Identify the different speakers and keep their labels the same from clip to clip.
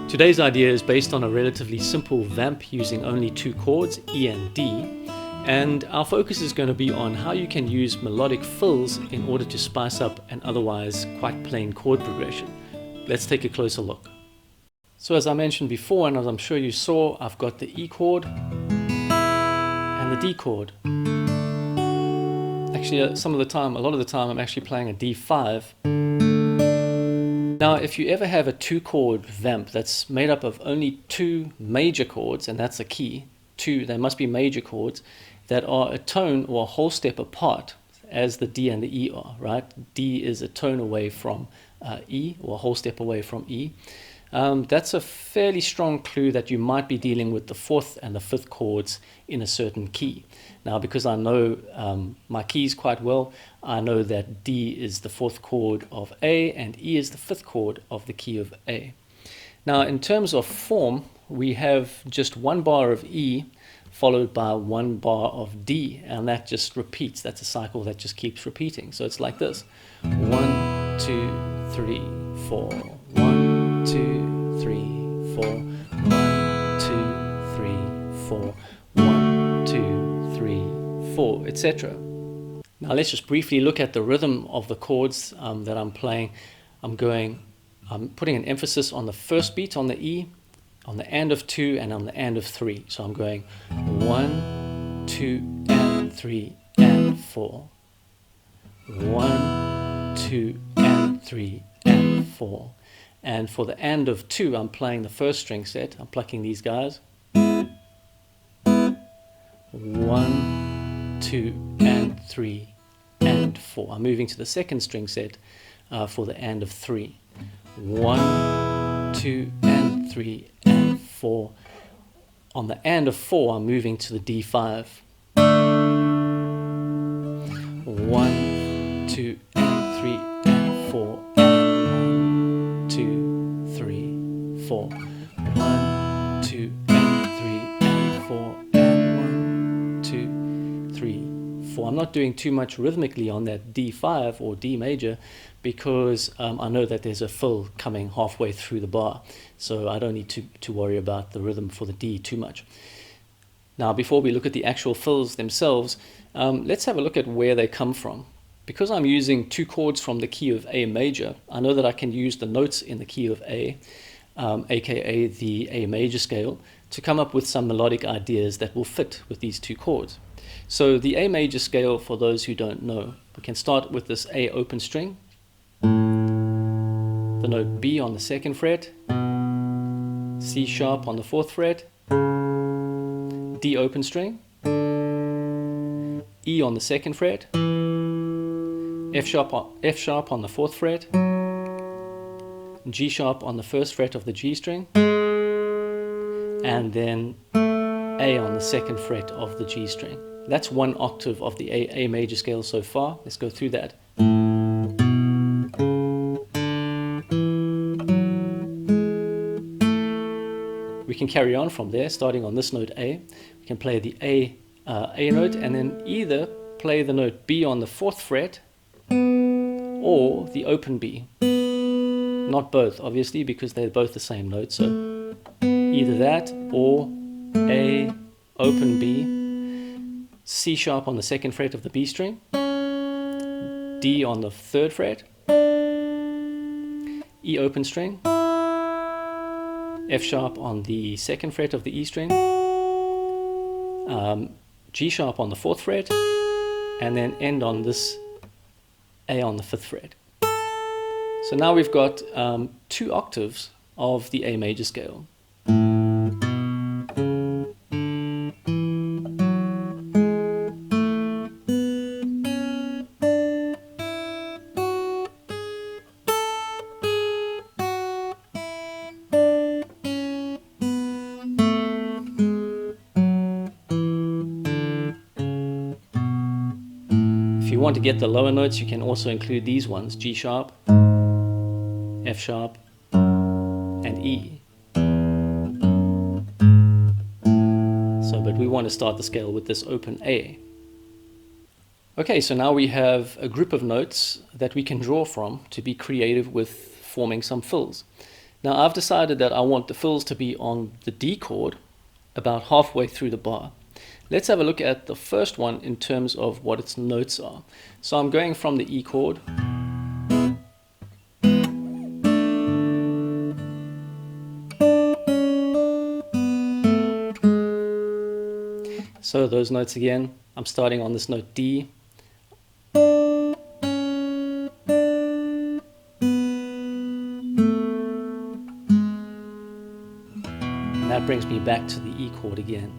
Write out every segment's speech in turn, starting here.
Speaker 1: Today's idea is based on a relatively simple vamp using only two chords, E and D, and our focus is going to be on how you can use melodic fills in order to spice up an otherwise quite plain chord progression. Let's take a closer look. So as I mentioned before, and as I'm sure you saw, I've got the E chord and the D chord. Actually, a lot of the time I'm actually playing a D5. Now, if you ever have a two-chord vamp that's made up of only two major chords, and that's a key, they must be major chords that are a tone or a whole step apart, as the D and the E are, right? D is a tone away from E, or a whole step away from E. That's a fairly strong clue that you might be dealing with the fourth and the fifth chords in a certain key. Now, because I know my keys quite well, I know that D is the fourth chord of A and E is the fifth chord of the key of A. Now, in terms of form, we have just one bar of E followed by one bar of D, and that just repeats. That's a cycle that just keeps repeating. So it's like this: 1, 2, 3, 4. 1, 2, 3, 4. 1, 2, 3, 4. 1, 2, 3, 4, etc. Now let's just briefly look at the rhythm of the chords that I'm playing. I'm putting an emphasis on the first beat on the E, on the and of 2, and on the and of 3. So I'm going 1, 2, and 3, and 4. 1, 2, and 3, and 4. And for the and of 2, I'm playing the first string set. I'm plucking these guys. 1, 2, and 3, and 4. I'm moving to the second string set for the and of 3. 1, 2, and 3, and 4. On the and of 4, I'm moving to the D5. 1, 2, and 3, and 4. And 1, 2, 3, 4. 1, 2, and 3, and 4. And 1, 2, 3, 4. I'm not doing too much rhythmically on that D5 or D major because I know that there's a fill coming halfway through the bar, so I don't need to worry about the rhythm for the D too much. Now, before we look at the actual fills themselves, let's have a look at where they come from. Because I'm using two chords from the key of A major, I know that I can use the notes in the key of A, aka the A major scale, to come up with some melodic ideas that will fit with these two chords. So the A major scale, for those who don't know, we can start with this A open string, the note B on the 2nd fret, C sharp on the 4th fret, D open string, E on the 2nd fret, F sharp on the 4th fret, G sharp on the 1st fret of the G string, and then A on the 2nd fret of the G string. That's one octave of the A major scale so far. Let's go through that. We can carry on from there, starting on this note A. We can play the A note and then either play the note B on the 4th fret or the open B. Not both, obviously, because they're both the same note. So either that or A, open B, C sharp on the 2nd fret of the B string, D on the 3rd fret, E open string, F sharp on the 2nd fret of the E string, G sharp on the 4th fret, and then end on this A on the 5th fret. So now we've got 2 octaves of the A major scale. If you want to get the lower notes, you can also include these ones: G sharp, F sharp, and E. So, but we want to start the scale with this open A. Okay, so now we have a group of notes that we can draw from to be creative with forming some fills. Now I've decided that I want the fills to be on the D chord about halfway through the bar. Let's have a look at the first one in terms of what its notes are. So I'm going from the E chord, so those notes again, I'm starting on this note D, and that brings me back to the E chord again.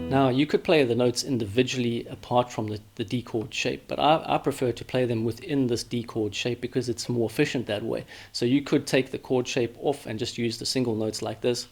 Speaker 1: Now you could play the notes individually apart from the D chord shape, but I prefer to play them within this D chord shape because it's more efficient that way. So you could take the chord shape off and just use the single notes like this.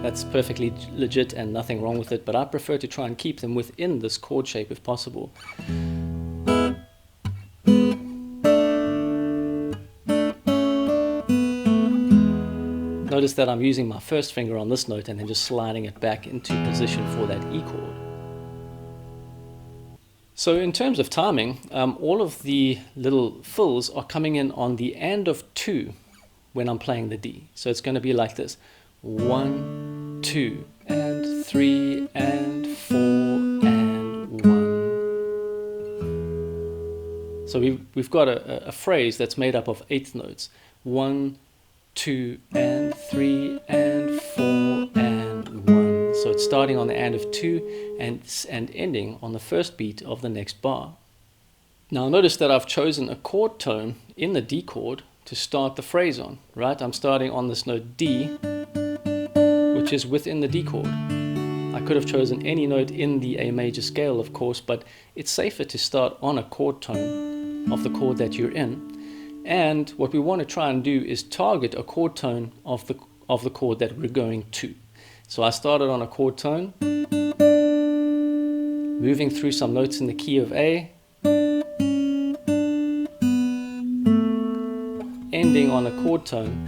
Speaker 1: That's perfectly legit and nothing wrong with it, but I prefer to try and keep them within this chord shape if possible. Notice that I'm using my first finger on this note and then just sliding it back into position for that E chord. So in terms of timing, all of the little fills are coming in on the end of 2 when I'm playing the D. So it's going to be like this: 1, 2, and 3, and 4, and 1. So we've got a phrase that's made up of 8 notes: 1, 2, and 3, and 4, and 1. So it's starting on the end of 2 and ending on the first beat of the next bar. Now notice that I've chosen a chord tone in the D chord to start the phrase on, right? I'm starting on this note D, which is within the D chord. I could have chosen any note in the A major scale, of course, but it's safer to start on a chord tone of the chord that you're in. And what we want to try and do is target a chord tone of the chord that we're going to. So I started on a chord tone, moving through some notes in the key of A, ending on a chord tone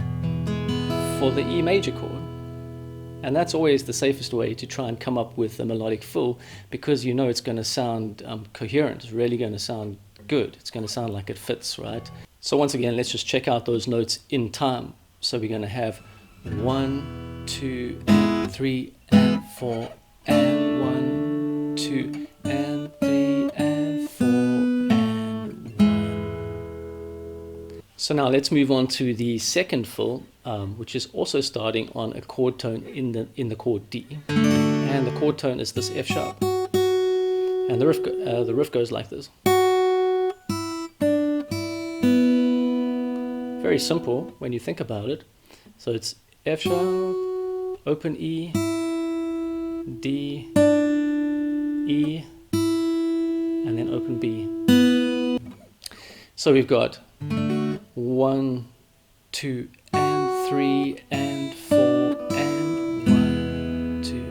Speaker 1: for the E major chord. And that's always the safest way to try and come up with a melodic fill, because you know it's going to sound coherent. It's really going to sound good. It's going to sound like it fits, right? So once again, let's just check out those notes in time. So we're going to have 1, 2, and 3, and 4, and 1, 2, and 3, and 4, and 1. So now let's move on to the second fill, which is also starting on a chord tone in the chord D. And the chord tone is this F sharp. And the riff goes like this. Very simple when you think about it. So it's F sharp, open E, D, E, and then open B. So we've got 1, 2, and 3, and 4, and 1, 2.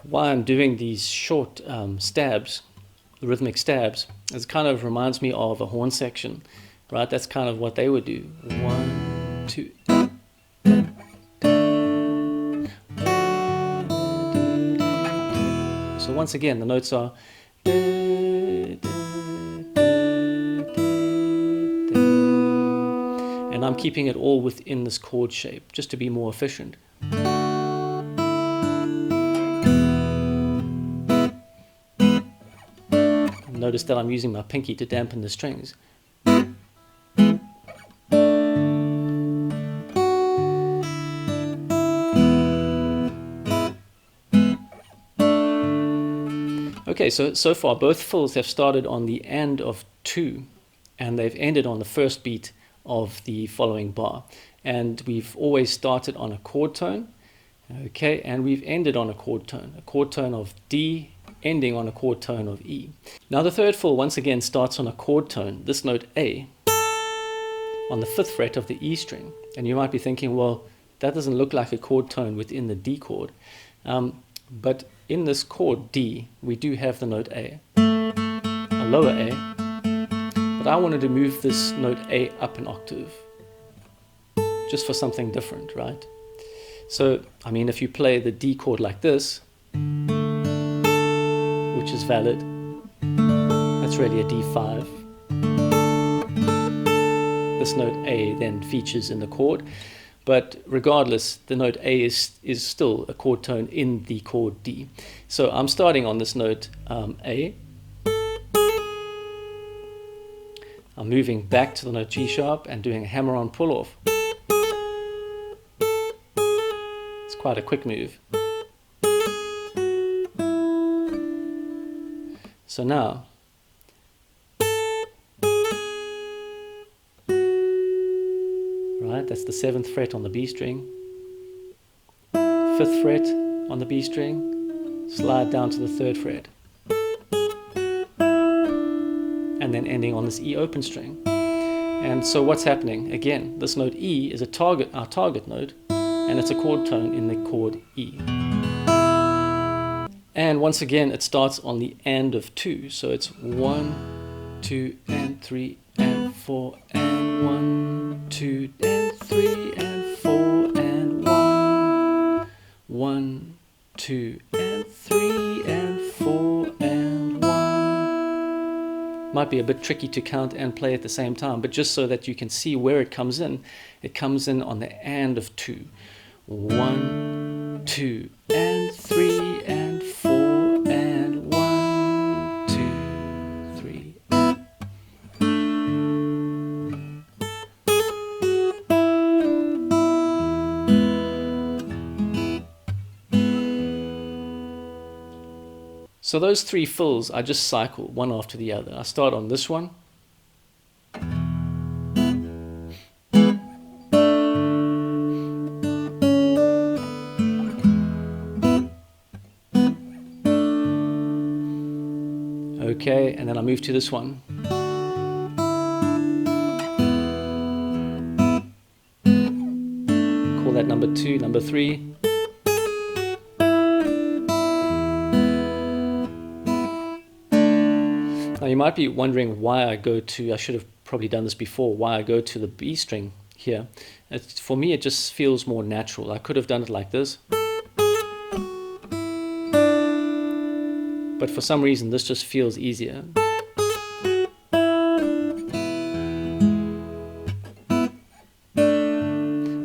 Speaker 1: Why I'm doing these short stabs, rhythmic stabs, it kind of reminds me of a horn section, right? That's kind of what they would do. 1, 2. So once again, the notes are, and I'm keeping it all within this chord shape just to be more efficient. Notice that I'm using my pinky to dampen the strings. Okay, so far both fills have started on the end of 2 and they've ended on the first beat of the following bar. And we've always started on a chord tone, okay, and we've ended on a chord tone of D, ending on a chord tone of E. Now the third fill once again starts on a chord tone, this note A, on the 5th fret of the E string. And you might be thinking, well, that doesn't look like a chord tone within the D chord. But in this chord D, we do have the note A, a lower A, but I wanted to move this note A up an octave, just for something different, right? So, I mean, if you play the D chord like this, which is valid, that's really a D5. This note A then features in the chord, but regardless, the note A is still a chord tone in the chord D. So I'm starting on this note A. I'm moving back to the note G sharp and doing a hammer-on pull-off. It's quite a quick move. So now, right, that's the 7th fret on the B string, 5th fret on the B string, slide down to the 3rd fret, and then ending on this E open string. And so what's happening? Again, this note E is our target note, and it's a chord tone in the chord E. And once again, it starts on the and of 2. So it's 1, 2, and 3, and 4, and 1, 2, and 3, and 4, and 1, 1, 2, and 3, and 4, and 1. Might be a bit tricky to count and play at the same time, but just so that you can see where it comes in on the and of 2. 1, 2, and 3, and 4, and 1, 2, 3. So those 3 fills, I just cycle one after the other. I start on this one. Okay, and then I move to this one. Call that number 2, number 3. Now you might be wondering why I should have probably done this before, why I go to the B string here. For me, it just feels more natural. I could have done it like this, but for some reason this just feels easier.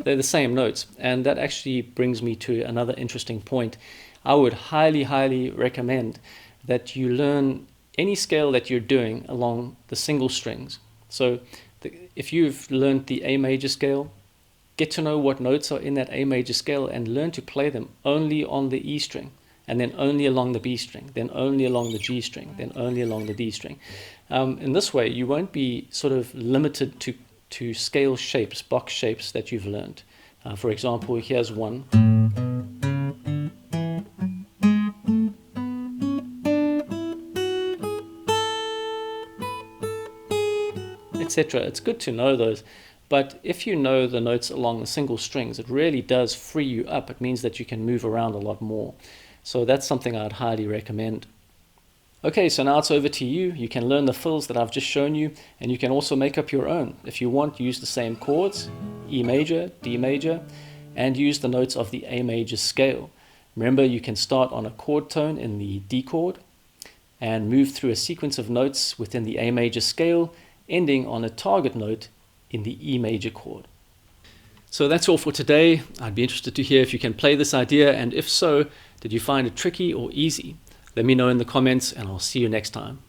Speaker 1: They're the same notes, and that actually brings me to another interesting point. I would highly recommend that you learn any scale that you're doing along the single strings. So if you've learned the A major scale, get to know what notes are in that A major scale and learn to play them only on the E string, and then only along the B string, then only along the G string, then only along the D string. In this way, you won't be sort of limited to scale shapes, box shapes that you've learned. For example, here's one. Etc. It's good to know those, but if you know the notes along the single strings, it really does free you up. It means that you can move around a lot more. So that's something I'd highly recommend. Okay, so now it's over to you. You can learn the fills that I've just shown you, and you can also make up your own. If you want, use the same chords, E major, D major, and use the notes of the A major scale. Remember, you can start on a chord tone in the D chord and move through a sequence of notes within the A major scale, ending on a target note in the E major chord. So that's all for today. I'd be interested to hear if you can play this idea, and if so, did you find it tricky or easy? Let me know in the comments, and I'll see you next time.